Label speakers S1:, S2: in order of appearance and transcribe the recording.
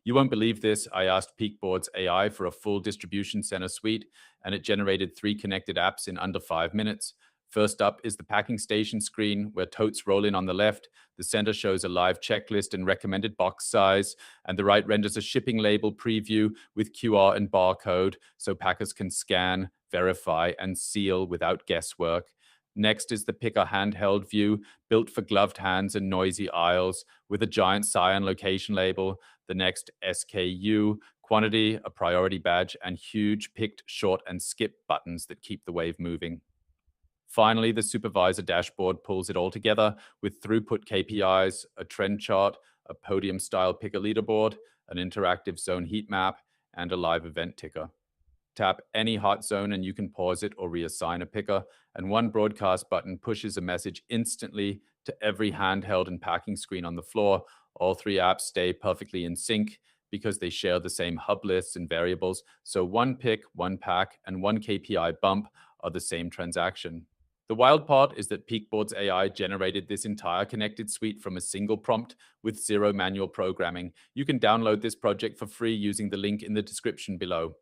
S1: You won't believe this. I asked Peakboard's AI for a full distribution center suite, and it generated 3 connected apps in under 5 minutes. First up is the packing station screen, where totes roll in on the left. The center shows a live checklist and recommended box size, and the right renders a shipping label preview with QR and barcode so packers can scan, verify, and seal without guesswork. Next is the picker handheld view, built for gloved hands and noisy aisles, with a giant cyan location label. The next SKU, quantity, a priority badge, and huge picked, short, and skip buttons that keep the wave moving. Finally, the supervisor dashboard pulls it all together with throughput KPIs, a trend chart, a podium style picker leaderboard, an interactive zone heat map, and a live event ticker. Tap any hot zone and you can pause it or reassign a picker, and one broadcast button pushes a message instantly to every handheld and packing screen on the floor. All 3 apps stay perfectly in sync because they share the same hub lists and variables, so one pick, one pack, and one KPI bump are the same transaction. The wild part is that Peakboard's AI generated this entire connected suite from a single prompt with zero manual programming. You can download this project for free using the link in the description below.